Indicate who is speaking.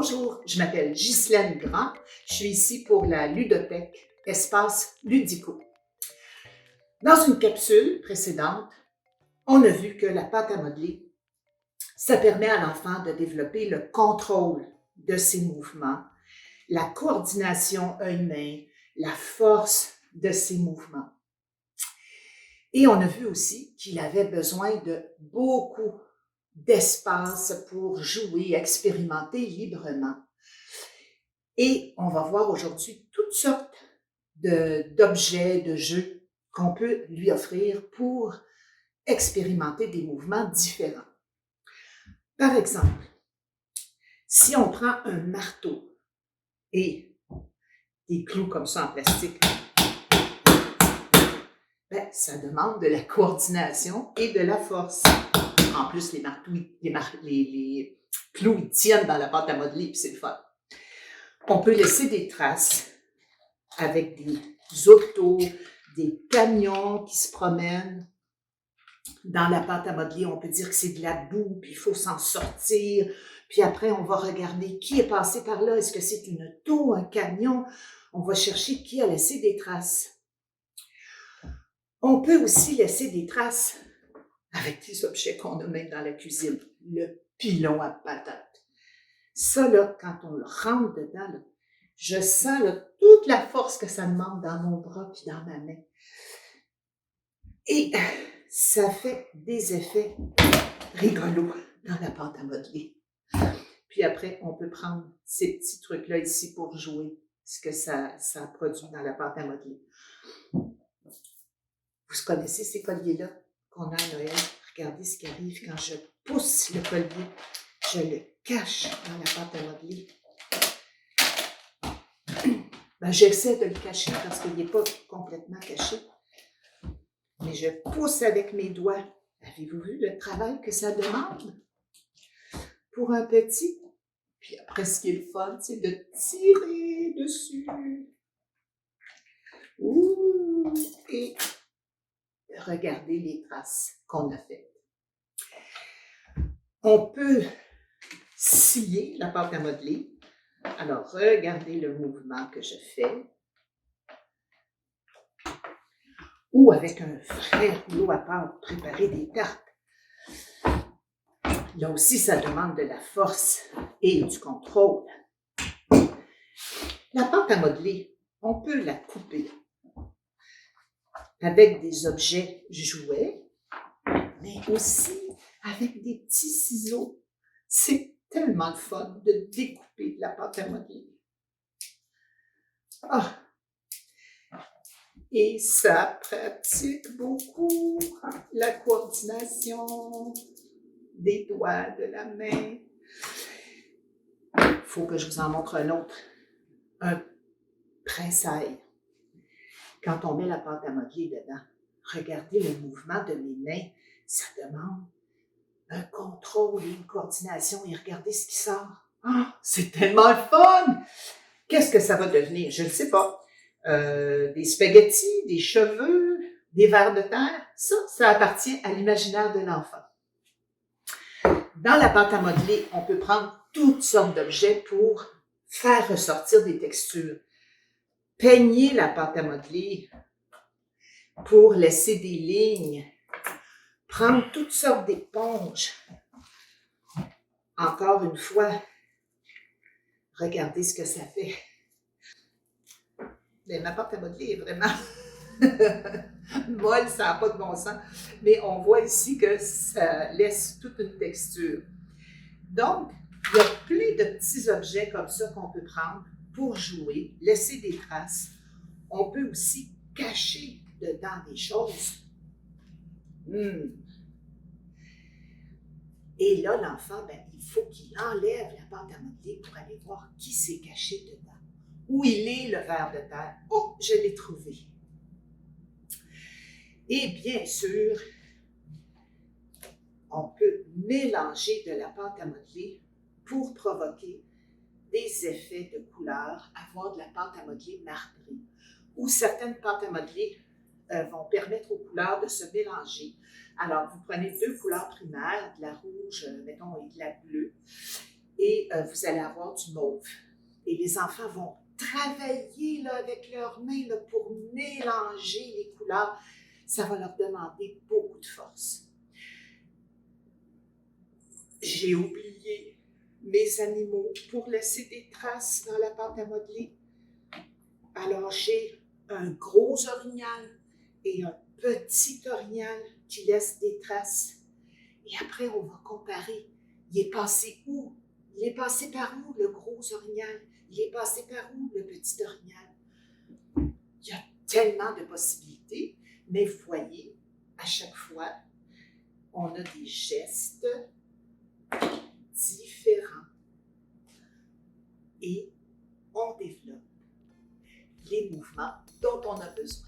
Speaker 1: Bonjour, je m'appelle Ghislaine Grand. Je suis ici pour la ludothèque Espace Ludico. Dans une capsule précédente, on a vu que la pâte à modeler, ça permet à l'enfant de développer le contrôle de ses mouvements, la coordination œil-main, la force de ses mouvements. Et on a vu aussi qu'il avait besoin de beaucoup d'espace pour jouer, expérimenter librement. Et on va voir aujourd'hui toutes sortes d'objets, de jeux qu'on peut lui offrir pour expérimenter des mouvements différents. Par exemple, si on prend un marteau et des clous comme ça en plastique, ça demande de la coordination et de la force. En plus, les clous, ils tiennent dans la pâte à modeler, puis c'est le fun. On peut laisser des traces avec des autos, des camions qui se promènent dans la pâte à modeler. On peut dire que c'est de la boue, puis il faut s'en sortir. Puis après, on va regarder qui est passé par là. Est-ce que c'est une auto, un camion? On va chercher qui a laissé des traces. On peut aussi laisser des traces avec des objets qu'on a même dans la cuisine. Le pilon à patates. Ça, là, quand on le rentre dedans, là, je sens là, toute la force que ça demande dans mon bras puis dans ma main. Et ça fait des effets rigolos dans la pâte à modeler. Puis après, on peut prendre ces petits trucs-là ici pour jouer ce que ça produit dans la pâte à modeler. Vous connaissez ces colliers-là qu'on a à Noël? Regardez ce qui arrive quand je pousse le collier. Je le cache dans la pâte à modeler. J'essaie de le cacher parce qu'il n'est pas complètement caché. Mais je pousse avec mes doigts. Avez-vous vu le travail que ça demande pour un petit? Puis après, ce qui est le fun, c'est de tirer dessus. Ouh! Et regardez les traces qu'on a faites. On peut scier la pâte à modeler. Alors, regardez le mouvement que je fais. Ou avec un vrai rouleau à pâte, préparer des tartes. Là aussi, ça demande de la force et du contrôle. La pâte à modeler, on peut la couper avec des objets jouets, mais aussi avec des petits ciseaux. C'est tellement le fun de découper de la pâte à modeler. Ah! Et ça pratique beaucoup la coordination des doigts, de la main. Il faut que je vous en montre un autre. Un presse-ail. Quand on met la pâte à modeler dedans, regardez le mouvement de mes mains. Ça demande un contrôle et une coordination. Et regardez ce qui sort. Ah, c'est tellement le fun! Qu'est-ce que ça va devenir? Je ne sais pas. Des spaghettis, des cheveux, des vers de terre. Ça appartient à l'imaginaire de l'enfant. Dans la pâte à modeler, on peut prendre toutes sortes d'objets pour faire ressortir des textures. Peigner la pâte à modeler pour laisser des lignes. Prendre toutes sortes d'éponges. Encore une fois, regardez ce que ça fait. Mais ma pâte à modeler est vraiment molle, ça n'a pas de bon sens. Mais on voit ici que ça laisse toute une texture. Donc, il y a plein de petits objets comme ça qu'on peut prendre pour jouer, laisser des traces. On peut aussi cacher dedans des choses. Et là, l'enfant, il faut qu'il enlève la pâte à modeler pour aller voir qui s'est caché dedans. Où il est, le ver de terre. Oh, je l'ai trouvé. Et bien sûr, on peut mélanger de la pâte à modeler pour provoquer des effets de couleurs, avoir de la pâte à modeler marbrée. Ou certaines pâtes à modeler vont permettre aux couleurs de se mélanger. Alors, vous prenez deux couleurs primaires, de la rouge, mettons, et de la bleue, et vous allez avoir du mauve. Et les enfants vont travailler là, avec leurs mains là, pour mélanger les couleurs. Ça va leur demander beaucoup de force. J'ai oublié mes animaux pour laisser des traces dans la pâte à modeler. Alors, j'ai un gros orignal et un petit orignal qui laissent des traces. Et après, on va comparer. Il est passé où? Il est passé par où, le gros orignal? Il est passé par où, le petit orignal? Il y a tellement de possibilités, mais vous voyez, à chaque fois, on a des gestes différents et on développe les mouvements dont on a besoin.